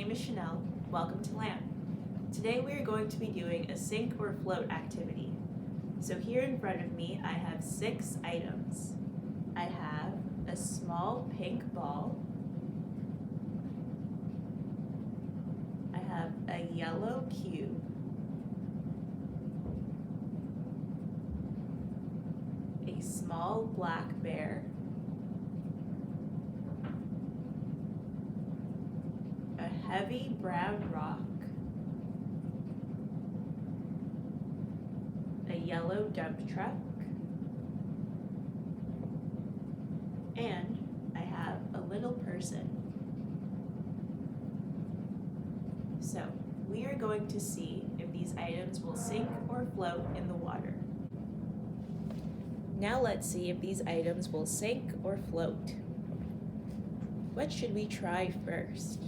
name is Chanelle. Welcome to land. Today we are going to be doing a sink or float activity. So here in front of me I have 6 items. I have a small pink ball. I have a yellow cube. A small black bear. A heavy brown rock. A yellow dump truck. And I have a little person. So we are going to see if these items will sink or float in the water. Now let's see if these items will sink or float. What should we try first?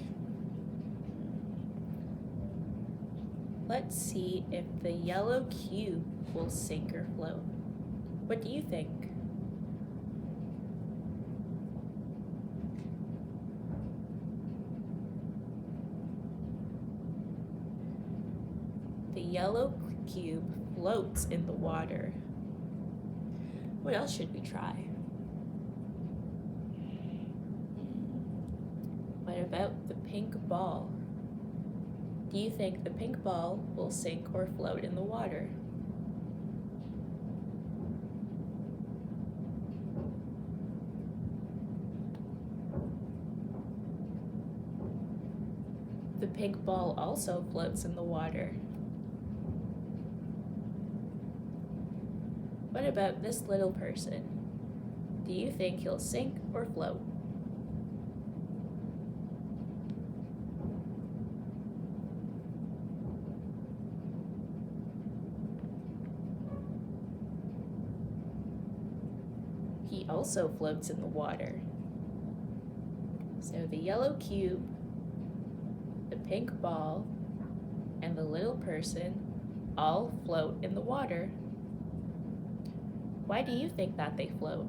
Let's see if the yellow cube will sink or float. What do you think? The yellow cube floats in the water. What else should we try? What about the pink ball? Do you think the pink ball will sink or float in the water? The pink ball also floats in the water. What about this little person? Do you think he'll sink or float? He also floats in the water. So the yellow cube, the pink ball, and the little person all float in the water. Why do you think that they float?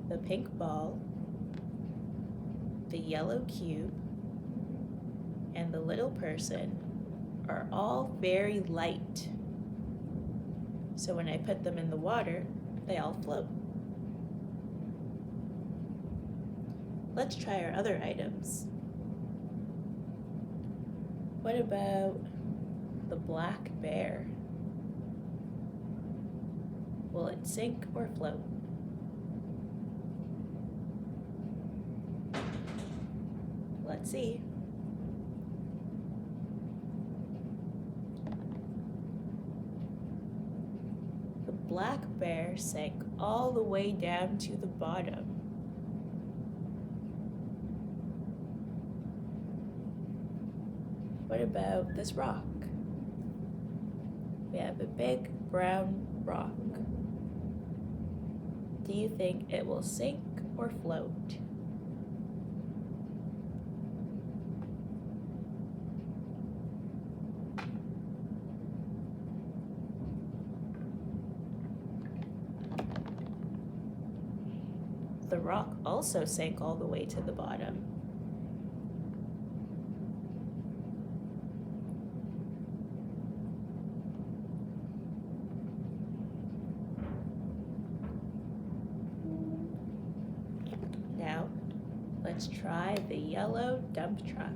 The pink ball, the yellow cube, and the little person are all very light. So when I put them in the water, they all float. Let's try our other items. What about the black bear? Will it sink or float? Let's see. The black bear sank all the way down to the bottom. What about this rock? We have a big brown rock. Do you think it will sink or float? The rock also sank all the way to the bottom. Now, let's try the yellow dump truck.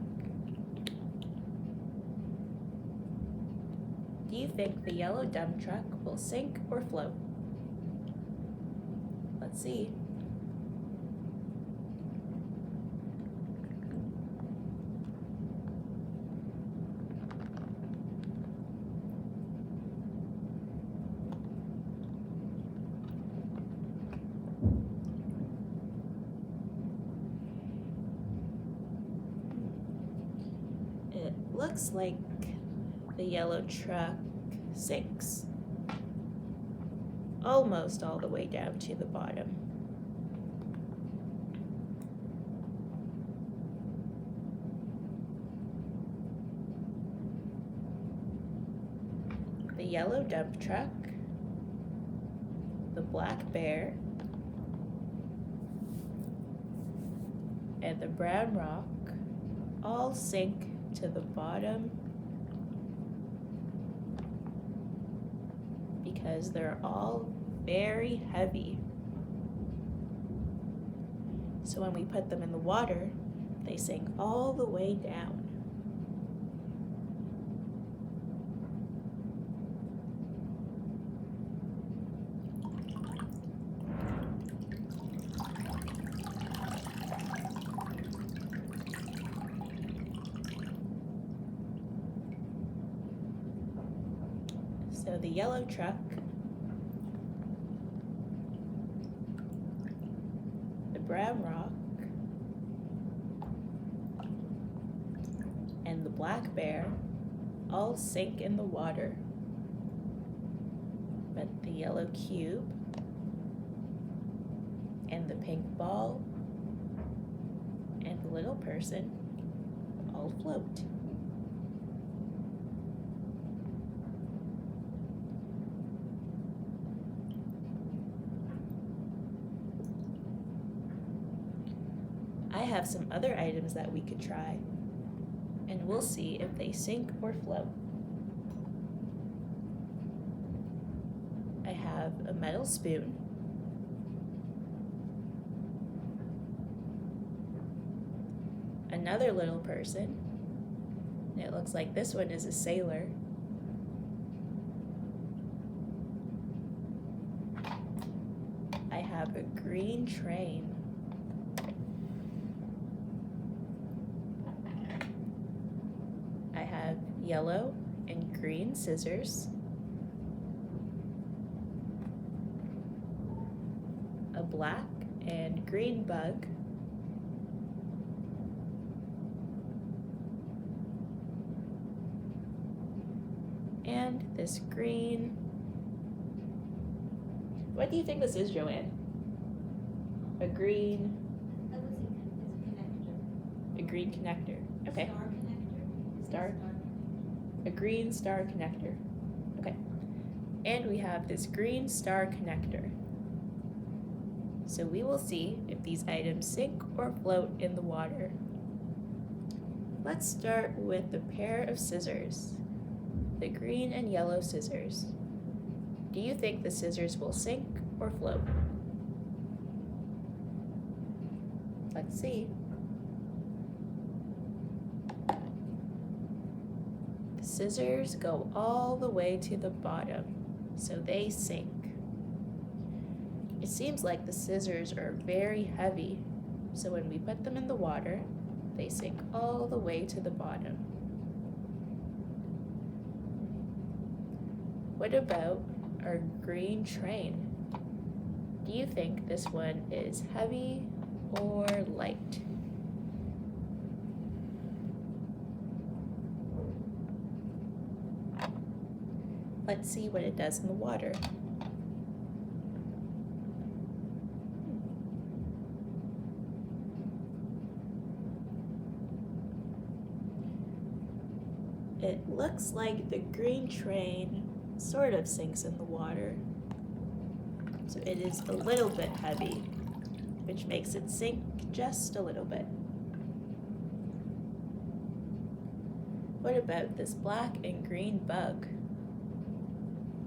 Do you think the yellow dump truck will sink or float? Let's see. It looks like the yellow truck sinks almost all the way down to the bottom. The yellow dump truck the black bear, and the brown rock all sink to the bottom because they're all very heavy. So when we put them in the water, they sink all the way down. So the yellow truck, the brown rock, and the black bear all sink in the water. But the yellow cube and the pink ball and the little person all float. I have some other items that we could try, and we'll see if they sink or float. I have a metal spoon, another little person, and it looks like this one is a sailor. I have a green train. I have yellow and green scissors, a black and green bug, and this green. What do you think this is, Joanne? A green. That looks like it's a connector. A green connector. Okay. Star connector. Star? A green star connector. Okay. And we have this green star connector. So we will see if these items sink or float in the water. Let's start with the pair of scissors, the green and yellow scissors. Do you think the scissors will sink or float? Let's see. The scissors go all the way to the bottom, so they sink. It seems like the scissors are very heavy, so when we put them in the water, they sink all the way to the bottom. What about our green train? Do you think this one is heavy or light? Let's see what it does in the water. It looks like the green train sort of sinks in the water. So it is a little bit heavy, which makes it sink just a little bit. What about this black and green bug?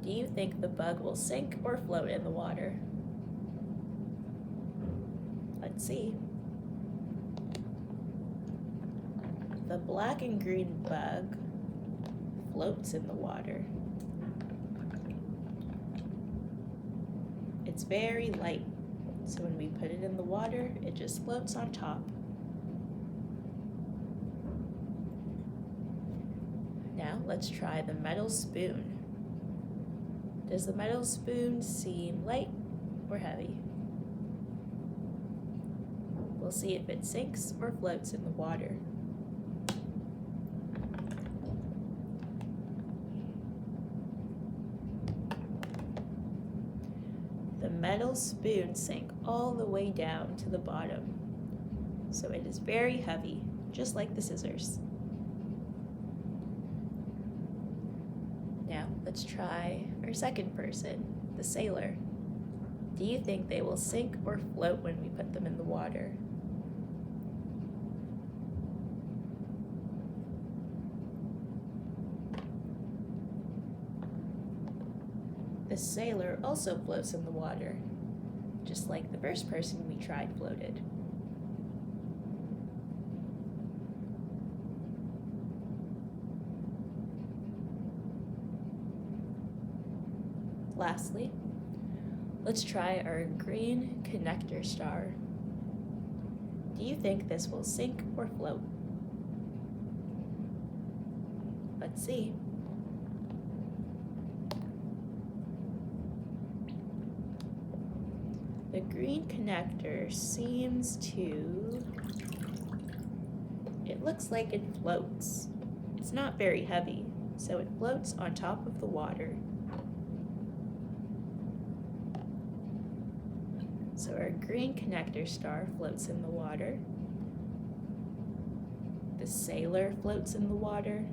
Do you think the bug will sink or float in the water? Let's see. The black and green bug floats in the water. It's very light, so when we put it in the water, it just floats on top. Now let's try the metal spoon. Does the metal spoon seem light or heavy? We'll see if it sinks or floats in the water. The metal spoon sank all the way down to the bottom, so it is very heavy, just like the scissors. Now let's try our second person, the sailor. Do you think they will sink or float when we put them in the water? The sailor also floats in the water, just like the first person we tried floated. Lastly, let's try our green connector star. Do you think this will sink or float? Let's see. The green connector seems to... It looks like it floats. It's not very heavy, so it floats on top of the water. So our green connector star floats in the water. The sailor floats in the water.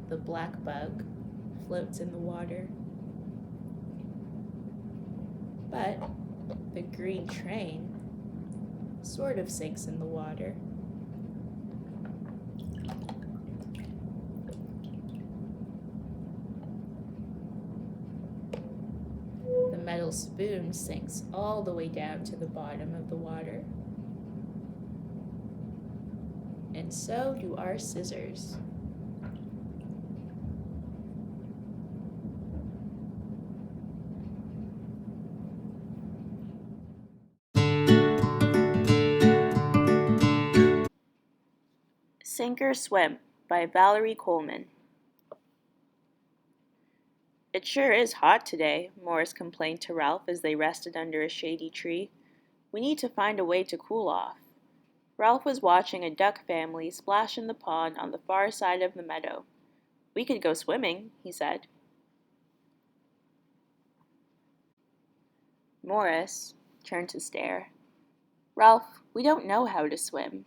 The black bug floats in the water. But the green train sort of sinks in the water. The metal spoon sinks all the way down to the bottom of the water. And so do our scissors. Sink or Swim by Valerie Coulman. It sure is hot today, Morris complained to Ralph as they rested under a shady tree. We need to find a way to cool off. Ralph was watching a duck family splash in the pond on the far side of the meadow. We could go swimming, he said. Morris turned to stare. Ralph, we don't know how to swim.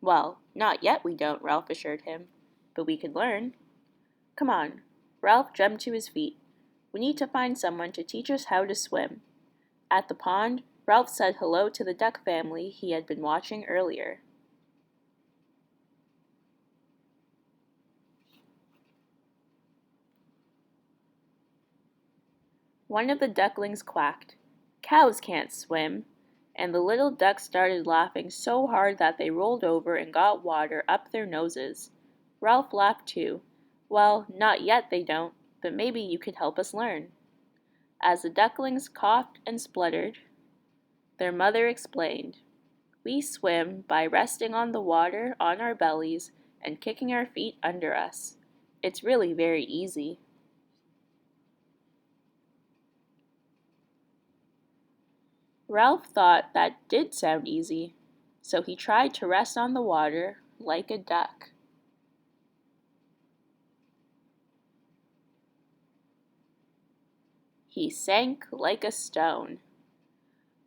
Well, not yet we don't, Ralph assured him. But we could learn. Come on. Ralph jumped to his feet. We need to find someone to teach us how to swim. At the pond, Ralph said hello to the duck family he had been watching earlier. One of the ducklings quacked, "Cows can't swim," and the little ducks started laughing so hard that they rolled over and got water up their noses. Ralph laughed too. Well, not yet they don't, but maybe you could help us learn. As the ducklings coughed and spluttered, their mother explained, "We swim by resting on the water on our bellies and kicking our feet under us. It's really very easy." Ralph thought that did sound easy, so he tried to rest on the water like a duck. He sank like a stone.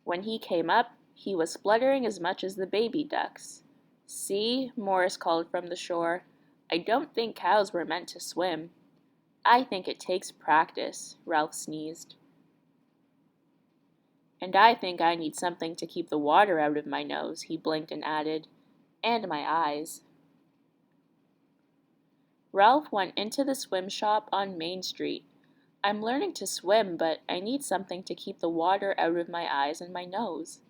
When he came up, he was spluttering as much as the baby ducks. "See," Morris called from the shore, "I don't think cows were meant to swim." "I think it takes practice," Ralph sneezed. "And I think I need something to keep the water out of my nose," he blinked and added, "and my eyes." Ralph went into the swim shop on Main Street. "I'm learning to swim, but I need something to keep the water out of my eyes and my nose."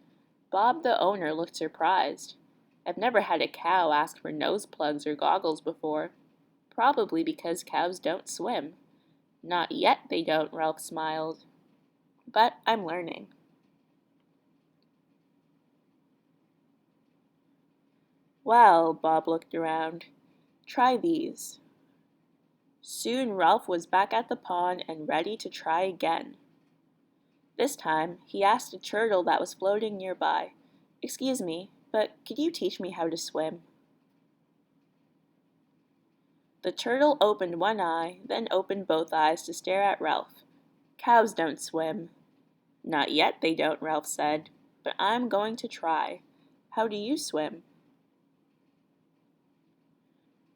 Bob, the owner, looked surprised. "I've never had a cow ask for nose plugs or goggles before. Probably because cows don't swim." "Not yet they don't," Ralph smiled. "But I'm learning." "Well," Bob looked around, "try these." Soon Ralph was back at the pond and ready to try again. This time, he asked a turtle that was floating nearby, "Excuse me, but could you teach me how to swim?" The turtle opened one eye, then opened both eyes to stare at Ralph. "Cows don't swim." "Not yet they don't," Ralph said, "but I'm going to try. How do you swim?"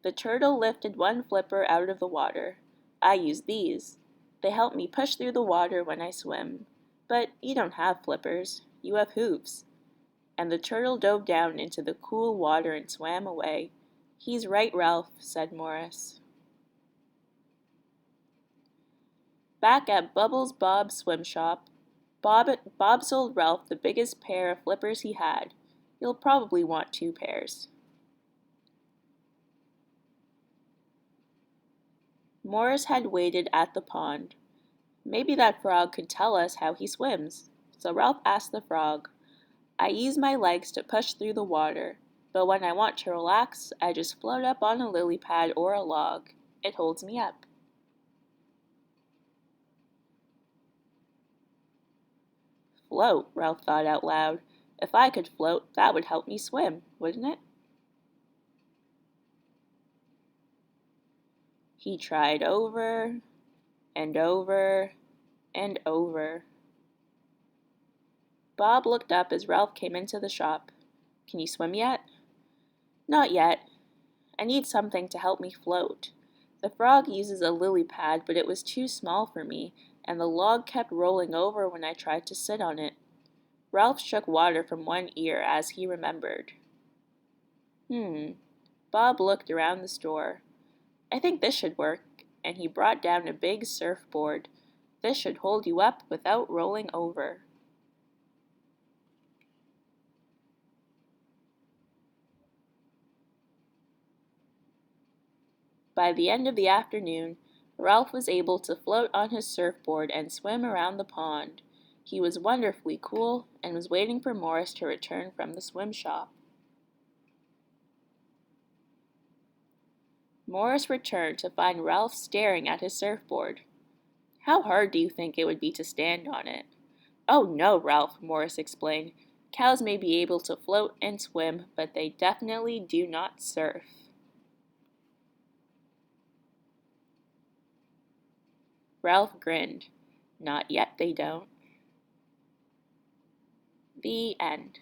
The turtle lifted one flipper out of the water. "I use these." They help me push through the water when I swim. But you don't have flippers, you have hooves. And the turtle dove down into the cool water and swam away. He's right, Ralph, said Morris. Back at Bubbles Bob's swim shop, Bob sold Ralph the biggest pair of flippers he had. You'll probably want 2 pairs. Morris had waited at the pond. Maybe that frog could tell us how he swims. So Ralph asked the frog, I use my legs to push through the water, but when I want to relax, I just float up on a lily pad or a log. It holds me up. Float, Ralph thought out loud. If I could float, that would help me swim, wouldn't it? He tried over and over and over. Bob looked up as Ralph came into the shop. Can you swim yet? Not yet. I need something to help me float. The frog uses a lily pad, but it was too small for me, and the log kept rolling over when I tried to sit on it. Ralph shook water from one ear as he remembered. Bob looked around the store. I think this should work, and he brought down a big surfboard. This should hold you up without rolling over. By the end of the afternoon, Ralph was able to float on his surfboard and swim around the pond. He was wonderfully cool and was waiting for Morris to return from the swim shop. Morris returned to find Ralph staring at his surfboard. How hard do you think it would be to stand on it? Oh no, Ralph, Morris explained. Cows may be able to float and swim, but they definitely do not surf. Ralph grinned. Not yet, they don't. The end.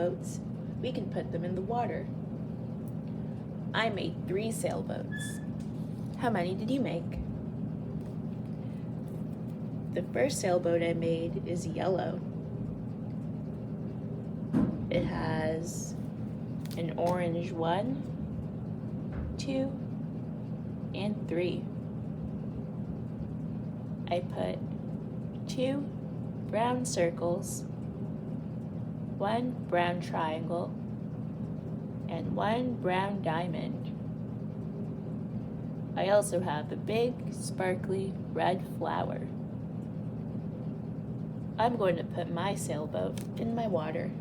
sailboats, we can put them in the water. I made 3 sailboats. How many did you make? The first sailboat I made is yellow. It has an orange 1, 2, and 3. I put 2 brown circles, 1 brown triangle, and 1 brown diamond. I also have a big, sparkly red flower. I'm going to put my sailboat in my water.